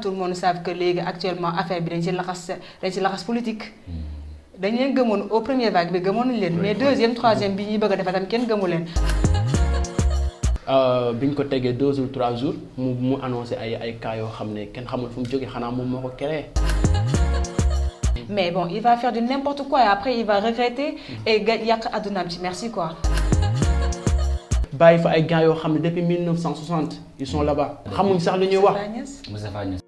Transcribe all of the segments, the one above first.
tout le monde sait que léegi actuellement affaire bi dañ ci laxas politique. dañ leen gëmoon au premier vague bi gëmoon nañ leen mais deuxième troisième bi ñuy bëgg a defar tam kenn gëmu leen. biñ ko tegee 2 ou 3 jours mu annoncé ay cas yoo xam ne kenn xamul fu mu jógee xanaa moom moo ko créé. mais bon il va faire du n'importe quoi et après il va regretter et yàq àddunaam ci merci quoi. bàyyi fa ay gars yoo xam ne depuis 1960 ils sont là-bas. xamuñ sax lu ñuy wax. Moustapha Niasse.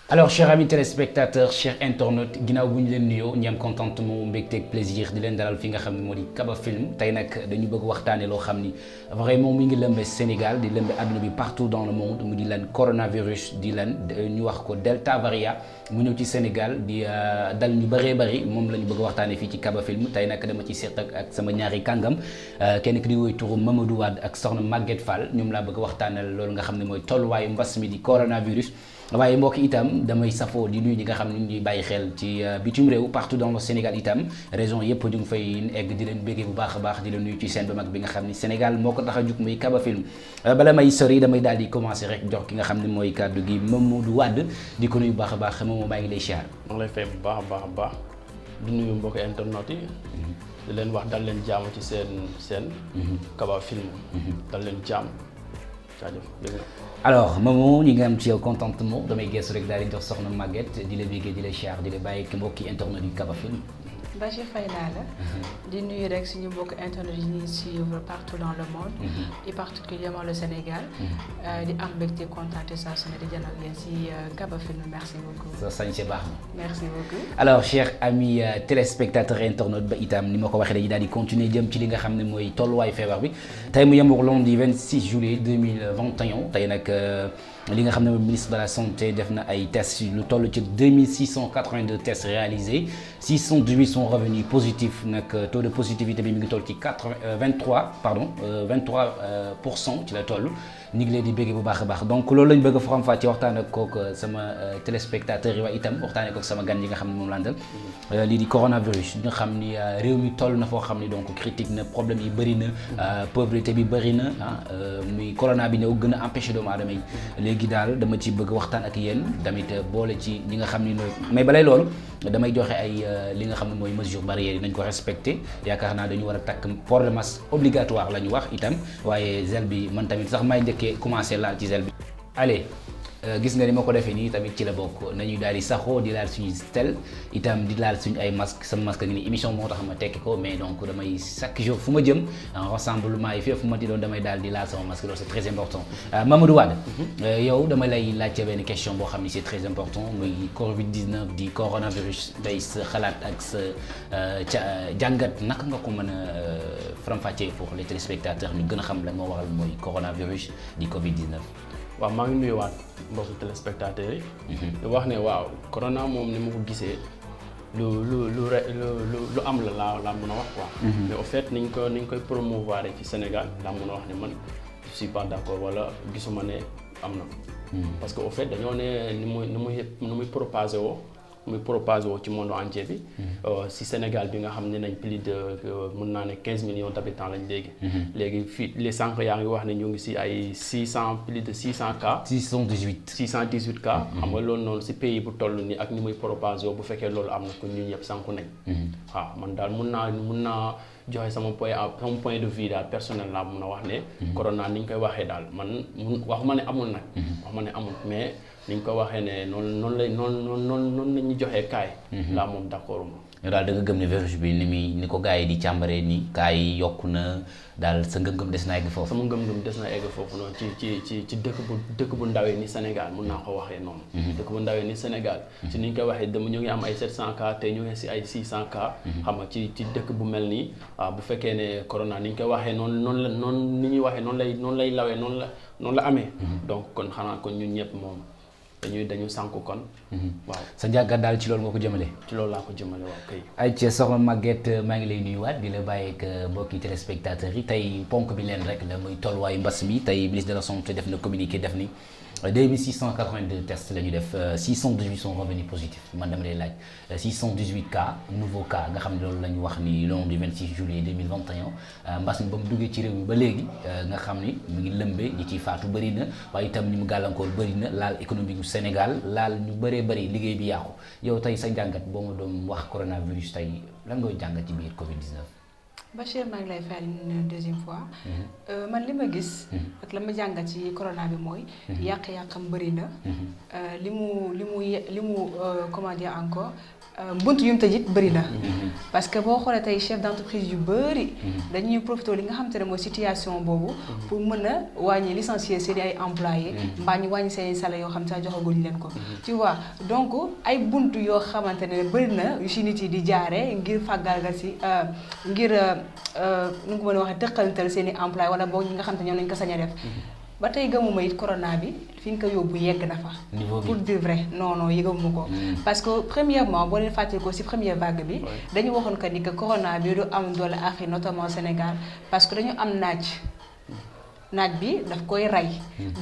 Alors chers amis téléspectateurs chers internautes ginnaaw bu ñu leen nuyoo ñu am contentement mbégteeg plaisir di leen dalal fi nga xam ne moo di Kaba Film tey nag dañu bëgg waxtaanee loo xam ni vraiment mi ngi lëmbe Sénégal di lëmbe àdduna bi partout dans le monde mu di lan coronavirus di lan ñu wax ko Delta variant mu ñëw ci Sénégal di dal ñu bëree bëri moom la ñu bëgg waxtaanee fii ci Kaba Film tey nag dama ci seet ak sama ñaari kàngam kenn ki di woy turu Mamadou Wade ak soxna Maguette Fall ñoom laa bëgg waxtaanee loolu nga xam ne mooy tolluwaayu mbas mi di coronavirus. waaye mbokk itam damay safoo di nuyu ñi nga xam ne ñu ngi bàyyi xel ci bitim réew partout dans le Sénégal itam raison yëpp ñu ngi fay egg di leen béggee bu baax a baax di leen nuyu ci seen ba mag bi nga xam ni Sénégal moo ko tax a jug muy Kaba Film bala may sori damay daal di commencer rek jox ki nga xam ne mooy kàddu gi Mamadou Wade di ko nuyu bu baax a baax moom maa ngi lay siyaar. maa ngi lay fay bu baax a baax di nuyu mbokk internet yi. di leen wax dal leen jàmm ci seen Kaba Film. dal leen jàmm jaajëf. alors Momo ñi nga am ci yow contentement damay gëstu rek daal di jox soxna Maguette di la béggee di la siyaar di la bàyyi ki mbokki internet yu Kaba Film. Bachir fay naa la. di nuyu rek suñu mbokk internet yi ñuy suivre partout dans le monde. et particulièrement le Sénégal. di am mbégte kontaan saa su ne di jënd ak yéen si Kaba Film merci beaucoup. sa sañse baax na. merci beaucoup. alors chers amis téléspectateurs internautes ba itam ni ma ko waxee dañuy daal di continuer jëm ci li nga xam ne mooy tolluwaay feebar bi tey mu yemook lundi 26 juillet 2021 tey nag. li nga xam ne ministre de la santé def na ay tests lu toll ci 2682 tests réalisés 618 sont revenus positifs nag taux de positivité bi mi ngi toll ci 23% ci la toll ñu ngi leen di bëgg bu baax a baax donc loolu lañ bëgg a faram-fàccee waxtaan ak kook sama téléspectateurs yi waaye itam waxtaanee kook sama gan yi nga xam ne moom laa andal lii di coronavirus nga xam ni réew mi toll na foo xam ni donc critique na problème yi bëri na pauvreté bi bëri na muy corona bi ñëw gën a empêcher doomu aadama yi léegi daal dama ci bëgg waxtaan ak yéen tamit boole ci ñi nga xam ni nooy mais balay loolu damay joxe ay li nga xam ne mooy mesures barrières yi nañ ko respecté yaakaar naa dañu war a takk port de masque obligatoire la ñu wax itam waaye gel bi man tamit sax may njëkkee commencé laal ci gel bi allez gis nga ni ma ko defee nii tamit ci la bokk nañuy daal di saxoo di laal suñu tel itam di laal suñu ay masque sama masque ngi ni émission moo tax ma tekki ko mais donc damay chaque jour fu ma jëm en rassemblement yi fépp fu ma ti doon damay daal di laal sama masque loolu c'est très important Mamadou Wade yow dama lay laajte benn question boo xam ni c'est très important muy Covid-19 di coronavirus tey sa xalaat ak sa jàngat naka nga ko mën a faram-fàccee pour les téléspectateurs ñu gën a xam lan moo waral mooy coronavirus di Covid-19. waaw maa ngi nuyuwaat mbokku téléspectateurs yi. di wax ne waaw corona moom ni ma ko gisee lu am la laa mën a wax quoi. mais au fait niñ koy promouvoir ci Sénégal laa mën a wax ne man je suis pas d'accord wala gisuma ne am na. parce que au fait dañoo ne ni muy propagé woo ci monde entier bi. si Sénégal bi nga xam ne nañ plus de mën naa ne 15 millions d'habitants lañ léegi. léegi fii les sànq yaa ngi wax ne ñu ngi si ay plus de 600 cas. 618 cas. xam nga loolu noonu si pays bu toll nii ak ni muy propagé bu fekkee loolu am na ko ñun ñëpp sànku nañ. waaw man daal mun naa joxe sama point de vue daal personnel laa mun a wax ne. corona ni ñu koy waxee daal man waxuma ne amul nag. waxuma ne amul mais. ni ñu ko waxee ne noonu la ñu joxee kaay. laa moom d'accord. yow daal da nga gëm ne virus bi ni ko gars yi di càmbaree ni cas yi yokku na daal sa ngëm-ngëm des na egg foofu. sama ngëm-ngëm des na egg foofu noonu ci dëkk bu ndawee ni Sénégal mun naa ko waxee noonu. dëkk bu ndawee ni Sénégal. ci ni ñu koy waxee dem ñu ngi am ay 700 cas te ñu ngi si ay 600 cas. xam nga ci dëkk bu mel nii bu fekkee ne corona ni ñu koy waxee noonu ni ñuy waxee noonu lay lawee noonu la amee. donc kon xanaa kon ñun ñëpp moom dañu sànku kon. waaw sa njàngat daal ci loolu nga ko jëmale. ci loolu laa ko jëmale waaw kay. ay ci soxna Maguette maa ngi lay nuyuwaat di la bàyyi ak mbokki téléspectateurs yi tey ponk bi leen rek la muy tolluwaayu mbas mi tey ministre de la santé def na communiqué def ni 2682 tests la ñu def 618 sont revenus positifs man dama lay laaj 618 cas nouveaux cas nga xam ne loolu la ñu wax ni long du 26 juillet 2021 mbas mi ba mu duggee ci réew mi ba léegi nga xam ni mu ngi lëmbee ñi ciy faatu bëri na waaye itam ni mu gàllankoor bëri na laal économique bu Sénégal laal ñu bëree bëri liggéey bi yàqu yow tey sa njàngat boo ma doon wax coronavirus tey lan ngay jàngat ci biir Covid 19. Bachir maa ngi lay fay une deuxième fois. man li ma gis. ak la ma jàngat ci corona bi mooy. yàq-yàqam bëri na. li mu comment dire encore bunt yu mu tëjit bëri na. parce que boo xoolee tey chef d'entreprise yu bëri. dañuy profité li nga xam te ne mooy situation boobu. pour mën a wàññi licencier seen ay employés. mbaa ñu wàññi seen salaire yoo xam te ne joxaguñ leen ko. tu vois donc ay bunt yoo xamante ne bëri na yu si nit yi di jaaree ngir fàggalgal si ngir. nu nga ko mën a waxee tëqalantal seen i employé wala boog ñi nga xam te ñoom lañ ko sañ a def ba tey gëmuma it corona bi fi nga ko yóbbu yegg na fa pour dire vrai non yëgamuma ko parce que premièrement boo leen fàttali ko si première vague bi dañu waxoon que ni que corona bi du am doole Afrique notamment Sénégal parce que dañu am naaj bi daf koy rey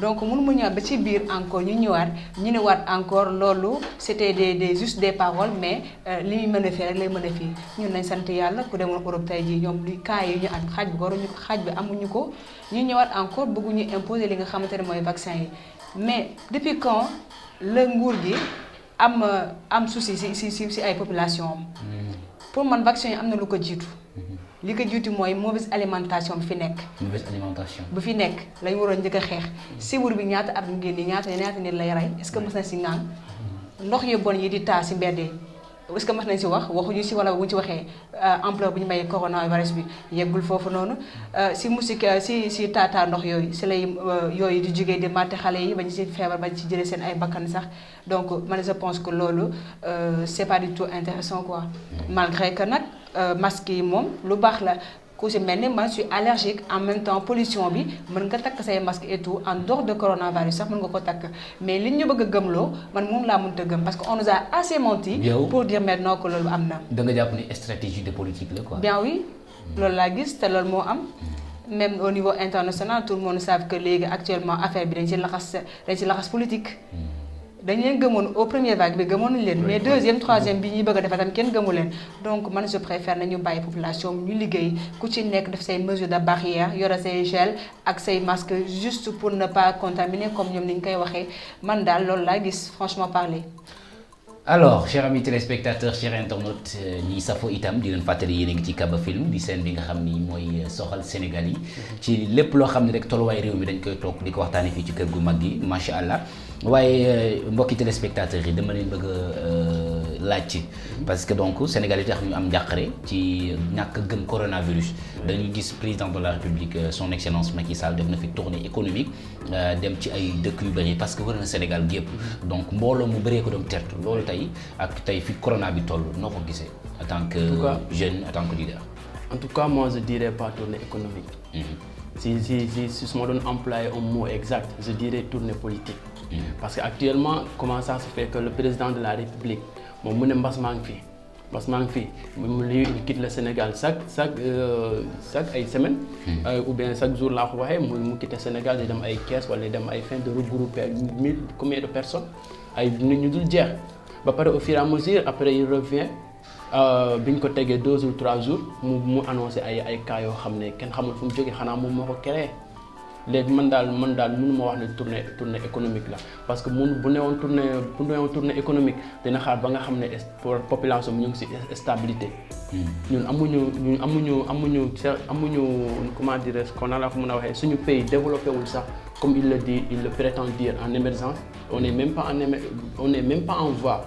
donc mënu mu ñëwaat ba ci biir encore ñu ne waat encore loolu c'était des juste des paroles mais li ñu mën a fii rek lay mën a fii ñun nañ sant yàlla ku demoon Europe tey jii ñoom li cas yi ñu am xaaj bi amuñu ko ñu ñëwaat encore bëgguñu imposer li nga xamante ne mooy vaccin yi mais depuis quand la nguur gi am souci si ay population am pour man vaccin yi am na lu ko jiitu li ko jiitu mooy mauvaise alimentation bi fi nekk. mauvaise alimentation. bu fi nekk lañ waroon njëkk a xeex. siwur bi ñaata at mu génn ñaata nit lay rey est-ce que mës nañ si naan ndox yu bon yi di taa si mbedd yi est-ce que mës nañ si wax waxuñu si wala bu ñu ci waxee ampleur bu ñu may coronavirus bi yeggul foofu noonu si musique si taataa ndox yooyu si lay yooyu di jógee di màtte xale yi bañ si feebar bañ si jëlee seen ay bakkan sax donc man je pense que loolu c'est pas du tout intéressant quoi malgré que nag. masque yi moom lu baax la ku si mel ni man suis allergique en même temps pollution bi mën nga takk say masque et tout en dehors de coronavirus sax mën nga ko takk mais li ñu bëgg a gëmloo man moom laa mënut a gëm parce que on nous a assez menti pour dire maintenant que loolu am na. da nga jàpp ni stratégie de politique la quoi. bien oui loolu laa gis te loolu moo am même au niveau international tout le monde sait que léegi actuellement affaire bi dañ ci laxas politique. dañ leen gëmoon au premier vague bi gëmoon nañ leen mais deuxième troisième bi ñuy bëgg a defar tam kenn gëmu leen donc man je préfère nañu bàyyi population ñu liggéey ku ci nekk def say mesures de barrière yore say gel ak say masque juste pour ne pas contaminer comme ñoom ni ñu koy waxee man daal loolu laa gis franchement parler. alors chers amis téléspectateurs chers internautes ñi safo itam di leen fàttali yéen a ngi ci Kaba Film di scène bi nga xam ni mooy soxal Sénégal yi ci lépp loo xam ne rek tolluwaay réew mi dañ koy toog di ko waxtaanee fii ci kër gu mag gi macha allah waaye mbokki téléspectateurs yi dama leen bëgg a laaj parce que donc Sénégal yi tax ñu am njàqare ci ñàkk gëm coronavirus dañu gis président de la République son excellence Macky Sall def na fi tournée économique dem ci ay dëkk yu bëri parce que wër na Sénégal gépp donc mbooloo mu bëree ko doon tertu loolu tey ak tey fi corona bi toll noo ko gisee en tant que jeune en tant que leader. En tout cas moi je dirais pas tournée économique. Si su ma doon employer un mot exact je dirais tournée politique. Parce que actuellement comment ça se fait que le président de la République moom mu ne mbas maa ngi fi il quitte le Sénégal chaque ay semaine ou bien chaque jour laa ko waxee mu quitte Sénégal di dem ay caisse wala dem ay fin de regrouper 1000 combien de personnes ay nit ñu dul jeex ba pare au fur et à mesure après il revient bi ñu ko tegee 2 jours 3 jours mu annoncé ay cas yoo xam ne kenn xamul fu mu jógee xanaa moom moo ko créé léegi man daal mënu ma wax ne tournée économique la parce que bu newoon tournée économique dina xaar ba nga xam ne population bi ñu ngi ci stabilité. ñun amuñu comment dirais-je qu'on a la ko mën a waxee suñu pays développé wul sax comme il le prétend dire en émergence on n'est même pas en voie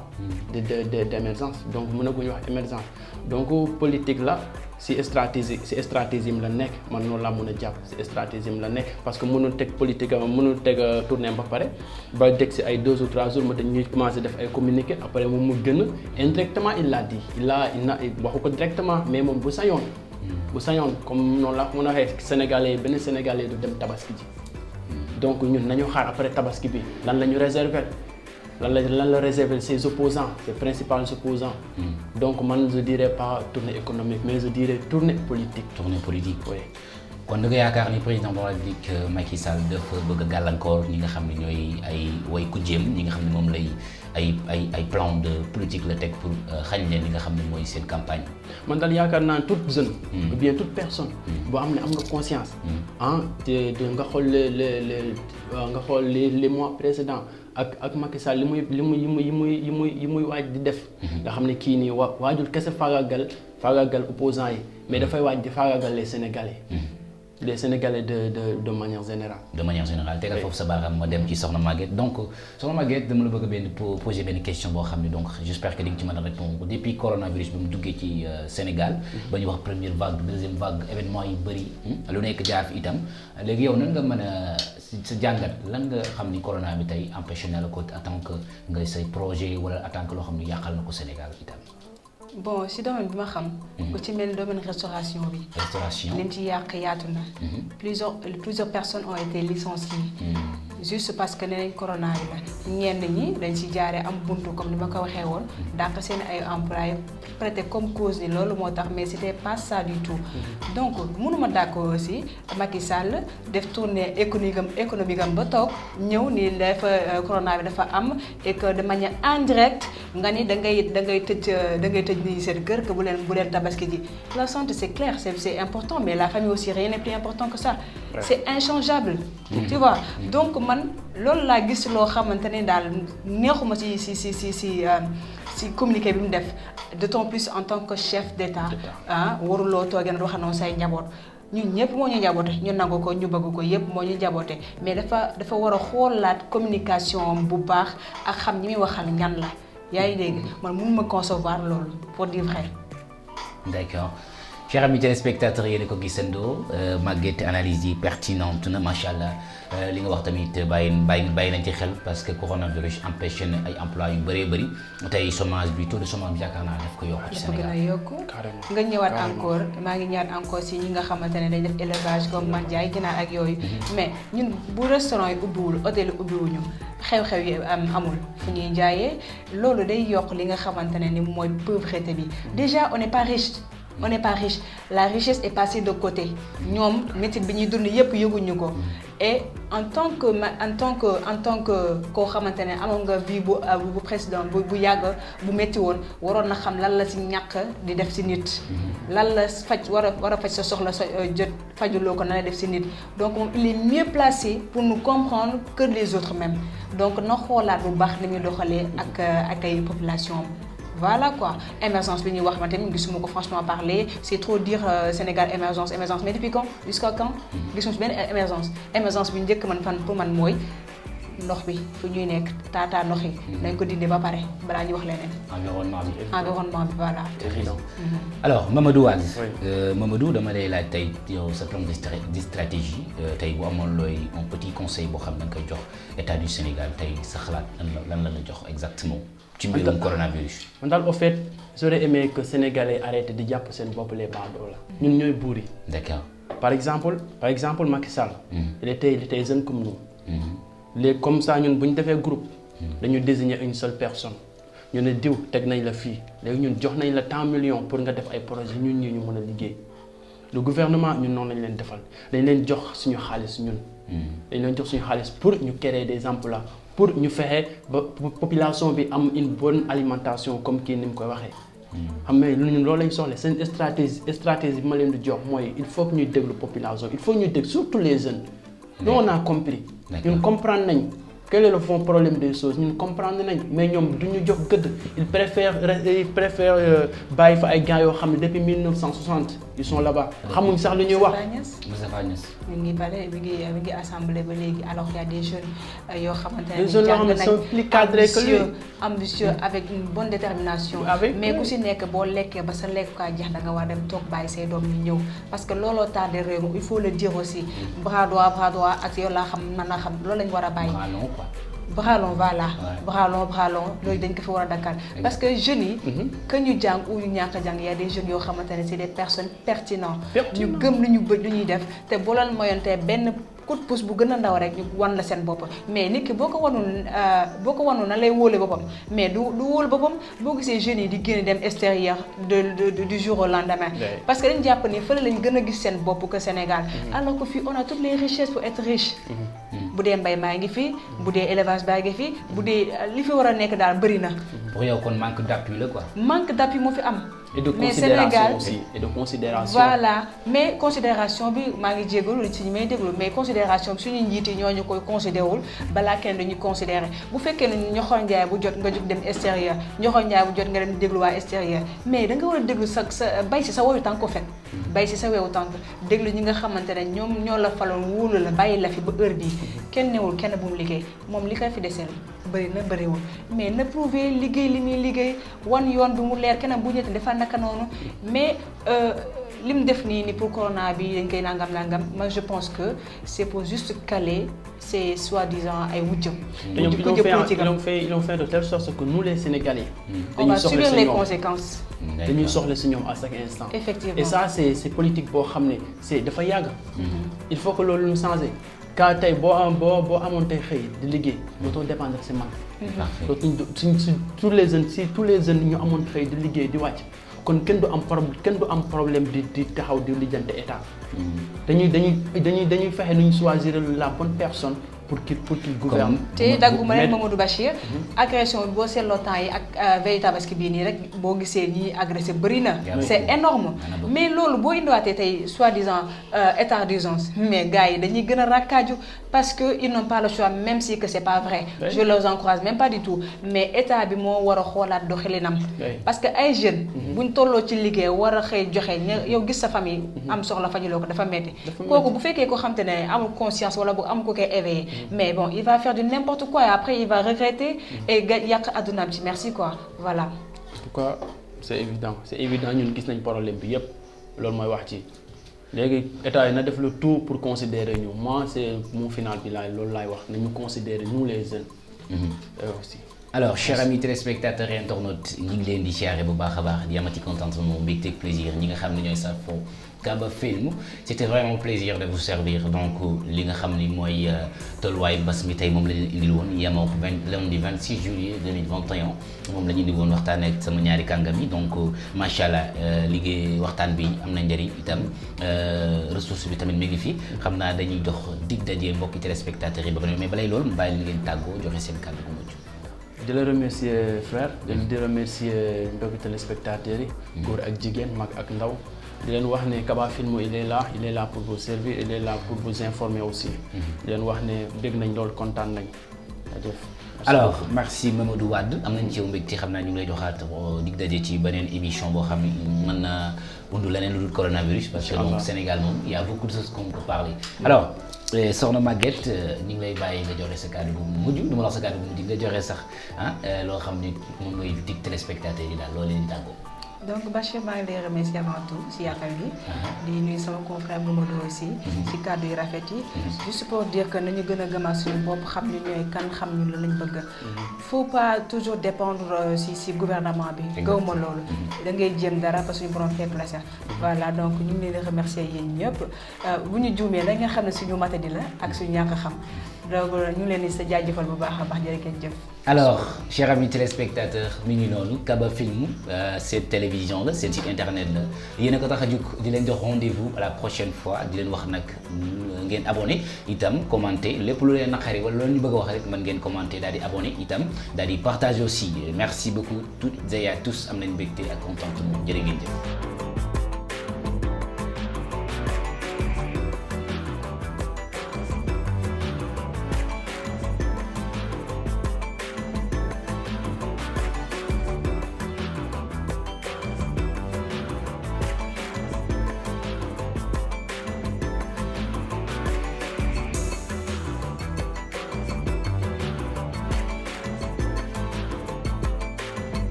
d'émergence donc mënaguñu wax émergence donc politique la ci stratégie la nekk man noonu laa mën a jàpp ci stratégie la nekk parce que mënul teg politique mënul teg tournée ba pare ba teg ci ay 2 ou 3 jours ma dañuy commencer def ay communiqué après moom mu gën a indirectement il l'a dit waxu ko directement mais moom bu sañoon comme noonu laa ko mën a waxee sénégalais benn sénégalais du dem tabaski ji donc ñun nañu xaar après tabaski bi lan la ñu réserver lan la réserver ses opposants ses principaux opposants donc man je dirais pas tournée économique mais je dirais tournée politique. Oui. kon da nga yaakaar ni président de la République Macky Sall dafa bëgg a gàllankoor ñi nga xam ne ñooy ay way kujjeem ñi nga xam ne moom lay ay plan de politique la teg pour xañ leen li nga xam ne mooy seen campagne. man daal yaakaar naa toute jeune. ou bien toute personne. boo xam ne am nga conscience. te nga xool les mois précédents ak Macky Sall li muy waaj di def. nga xam ne kii nii waajul kese faagaagal opposants yi mais dafay waaj di faagaagal les Sénégalais. les Sénégalais de manière générale. de manière générale tegal foofu sa baaraam ma dem ci Soxna Maguette donc Soxna Maguette dama la bëgg poser benn question boo xam ne donc j'espère que di nga ci mën a répondre depuis coronavirus bi mu duggee ci Sénégal. ba ñu wax première vague deuxième vague événement yi bëri lu nekk jaar fi itam léegi yow nan nga mën a sa jàngat lan nga xam ni corona bi tey empêché na la ko en tant que ngay say projet wala en tant que loo xam ne yàqal na ko Sénégal itam. bon si domaine bi ma xam. ku ci mel ni domaine restauration bi. lim ci yàq yaatu na. plusieurs personnes ont été licenciées. juste parce que nee nañ corona bi la ñenn ñi dañ si jaaree am buntu comme ni ma ko waxee woon. dàq seen ay employés prêter comme cause ni loolu moo tax mais c'était pas ça du tout. donc mënuma d'accord aussi Macky Sall def tournée économique am ba toog ñëw ni dafa corona bi dafa am et que de manière indirecte nga ni da ngay tëj ni seen kër que bu leen tabaski ji la santé c'est clair c'est important mais la famille aussi rien n'est plus important que ça. Ouais. C'est inchangeable. Tu vois donc man loolu laa gis loo xamante ne daal neexuma ci communiqué bi mu def d'autant plus en tant que chef d'État waruloo toogee na wax noonu say njaboot ñun ñëpp moo ñu njaboote ñu nangu ko ñu bëgg ko yëpp moo ñu njaboote mais dafa war a xoolaat communication bu baax ak xam ñi muy waxal ñan la yaa ngi dégg man mënuma concevoir loolu pour dire vrai. D'accord. Chers amis téléspectateurs yéen a ko gisandoo Maguette analyse yi pertinente na macha allah li nga wax tamit bàyyi nañ ci xel parce que coronavirus empêché na ay emplois yu bëree bëri tey chômage bi taux de chômage bi yaakaar naa daf ko yokk ci Sénégal. dafa gën a yokk nga ñëwaat encore maa ngi ñëwaat encore si ñi nga xamante ne dañ def élevage comme man jaay ginaar ak yooyu. mais ñun bu restaurant yi ubbiwul hôtel yi ubbiwuñu xew-xew yi amul fu ñuy jaayee loolu day yokk li nga xamante ne ni mooy pauvreté bi déjà on n'est pas riche. La richesse est passée de côté ñoom métier bi ñuy dund yépp yëguñu ko et en tant que koo xamante ne amoon nga vie bu précédent bu yàgg bu métti woon waroon na xam lan la ci ñàkk di def ci nit lan la war a faj sa soxla sa jot fajuloo ko na la def ci nit donc moom il est mieux placé pour nous comprendre que les autres même donc na xoolaat bu baax ni muy doxalee ak ay population. Voilà quoi émergence bi ñuy wax ma tamit gisuma ko franchement parler c'est trop dire Sénégal émergence mais depuis quand jusqu'à quand gisuma si benn émergence bi njëkk pour man mooy ndox bi fu ñuy nekk taataa ndox yi dañ ko dindi ba pare balaa ñuy wax leneen. environnement bi voilà. évident. Alors Mamadou Wade. Mamadou dama lay laaj tey yow sa plan de stratégie tey bu amoon looy un petit conseil boo xam ne da nga koy jox état du Sénégal tey sa xalaat lan la jox exactement. ci mbirum coronavirus. man daal au fait j'aurais aimé que Sénégalais arrêtent di jàpp seen bopp les baadoolo la. ñun ñooy buur yi. D'accord. par exemple Macky Sall. il était jeune comme nous. léegi comme ça ñun bu ñu defee groupe. dañu désigner une seule personne. ñu ne diw teg nañ la fii léegi ñun jox nañ la tant millions pour nga def ay projets ñun ñii ñu mën a liggéey. le gouvernement ñun noonu lañ leen defal dañ leen jox suñu xaalis ñun. dañ leen jox suñu xaalis pour ñu créer des emplois. pour ñu fexe ba population bi am une bonne alimentation comme kii ni mu koy waxee. xam nga ñun loolu lañ soxla seen stratégie bi ma leen di jox mooy il faut que ñuy déglu population il faut que ñuy déglu surtout les jeunes nous on a compris. ñun comprendre nañ quel est le fond problème des choses ñun comprendre nañ mais ñoom du ñu jox gëdd ils préfèrent bàyyi fa ay gars yoo xam ne depuis 1960 ils sont là-bas xamuñ sax lu ñuy wax. Moustapha Niasse. mi ngi assemblée ba léegi alors qu'il y a des jeunes yoo xamante ne. des jeunes yoo xam ne sont plus cadrés que lui ambitieux avec une bonne détermination. mais ku si nekk boo lekkee ba sa lekk kaa jeex da nga war dem toog bàyyi say doom ñu ñëw parce que looloo tardé réew mi il faut le dire aussi bras droit ak yow laa xam mën naa xam loolu lañ war a bàyyi. bras long voilà bras long loolu dañ ko fi war a dakkal parce que jeunes yi que ñu jàng ou ñu ñàkk a jàng y a des jeunes yoo xamante ne c'est des personnes pertinentes ñu gëm lu ñuy def te boo leen moyontee benn coup de pouce bu gën a ndaw rek ñu wan la seen bopp mais nit ki boo ko wanul na lay wóole boppam mais du wóolu boppam boo gisee jeunes yi di génn dem extérieur du jour au lendemain parce que dañ jàpp ni fële lañ gën a gis seen bopp que Sénégal alors que fii on a toutes les richesses pour être riche bu dee mbay maa ngi fi bu dee élevage baa ngi fi bu dee li fi war a nekk daal bëri na. pour yow kon manque d'appui la quoi. manque d'appui moo fi am. et de considération aussi et de considération. voilà mais considération bi maa ngi jégalu ci ñi may déglu mais considération bi suñu njiit yi ñooñu koy considéré wul balaa kenn dañuy considéré bu fekkee ne ñoxoon njaay bu jot nga jóg dem extérieur ñoxoon njaay bu jot nga dem déglu waa extérieur mais da nga war a déglu sa bay si sa woyu tànk ko fekk. bay si sa wewu tànk déglu ñi nga xamante ne ñoom ñoo la faloon wóolu la bàyyi la fi ba heure bii kenn newul kenn bu mu liggéey moom li koy fi deseel bëri na bëriwul mais na prouver liggéey li muy liggéey wan yoon bi mu leer keneen bu ñëwee dafa naka noonu mais li mu def nii pour corona bi dañ koy nangam moi je pense que c'est pour juste caler ces soi-disant ay wujjam. ils l'ont fait de telle sorte que nous les Sénégalais. on va subir les conséquences. dañuy soxla si ñoom à chaque instant. effectivement et ça c'est politique boo xam ne c'est dafa yàgg. il faut que loolu ñu changer. kaa tey boo amoon tey xëy di liggéey dootoo dépendre si man. dootuñ si tous les jeunes ñu amoon xëy di liggéey di wàcc kon kenn du am problème di taxaw di lijjante état. dañuy fexe nu ñu choisir la bonne personne pour qu'il gouverne. te dagguma rek Mamadou Bachir. agression bi boo seetloo temps yi ak veille tabaski bii nii rek boo gisee ñi agressé bëri na. c'est énorme mais loolu boo indiwaatee tey soi-disant état d'urgence mais gars yi dañuy gën a rakkaaju parce que ils n'ont pas le choix même si que c'est pas vrai. je les encourage même pas du tout mais état bi moo war a xoolaat doxalinam. parce que ay jeunes. buñ tolloo ci liggéey war a xëy joxe yow gis sa famille. am soxla fajuloo ko dafa metti kooku bu fekkee ko xam te ne amul conscience wala bu am ko koy éveillé. mais bon il va faire du n'importe quoi et après il va regretter et yàq àddunaam ci merci quoi voilà. en tout cas c'est évident ñun gis nañ problème bi yépp loolu mooy wax ci léegi état yi na def le tout pour considérer ñu moi c'est mon final bi loolu laay wax nañu considérer nous les jeunes. aussi. alors chers amis téléspectateurs et internautes ñi ngi leen di siyaare bu baax a baax di amati contentement mbégte ak plaisir ñi nga xam ne ñooy safoo Kaba Film c'était vraiment un plaisir de vous servir donc li nga xam ni mooy tolluwaayu mbas mi tey moom la ñu indil woon yemoo lundi 26 juillet 2021 moom la ñu indil woon waxtaan ak sama ñaari kàngam yi donc macha allah liggéey waxtaan bi am na njëriñ itam ressource bi tamit mi ngi fi xam naa dañuy dox dig daje mbokki téléspectateurs yi ba mais balay loolu mu bàyyi leen ngeen tàggoo joxe seen kàddu gu mujj. di la remercier frère di remercier mbokki téléspectateurs yi góor ak jigéen mag ak ndaw di leen wax ne Kaba Film il est là pour vous servir il est là pour vous informer aussi di leen wax ne dégg nañ loolu kontaan nañ jërëjëf. alors merci Mamadou Wade am nañ ci yow mbégte xam naa ñu ngi lay joxaat dig daje ci beneen émission boo xam ne mën na undu leneen lu dul coronavirus parce que donc Sénégal moom il y a beaucoup de choses qu'on peut parler alors soxna Maguette ñu ngi lay bàyyi nga joxe sa kàddu bu mujj du ma la wax sa kàddu bu mujj nga joxe sax loo xam ni moom ngay dig téléspectateurs yi daal loolu leen di tàggoo. donc Bachir maa ngi lay remercier avant tout si yaakaar gi di nuyu sama confrère Mamadou aussi si kàddu yu rafet yi juste pour dire que nañu gën a gëmaat suñu bopp xam ñu ñooy kan xam ñu la lañ bëgg faut pas toujours dépendre si gouvernement bi gaw ma loolu da ngay jéem dara parce que suñu borom fekk la sax voilà donc ñu ngi leen di remercier yéen ñëpp bu ñu juumee da nga xam ne suñu matadi la ak suñu ñàkk xam donc ñu leen di sa jaajëfal bu baax a baax jërëjëf. alors chers amis téléspectateurs mi ngi noonu Kaba Film cette télévision la seen site internet la yéen a ko tax a jóg di leen jox rendez-vous à la prochaine fois di leen wax nag ngeen abonné itam commenter lépp lu leen naqari wala loolu ñu bëgg a wax rek mën ngeen commenter daal di abonné itam daal di partager aussi merci beaucoup toutes et à tous am nañ mbégte ak contentement jërë ngeen jëf.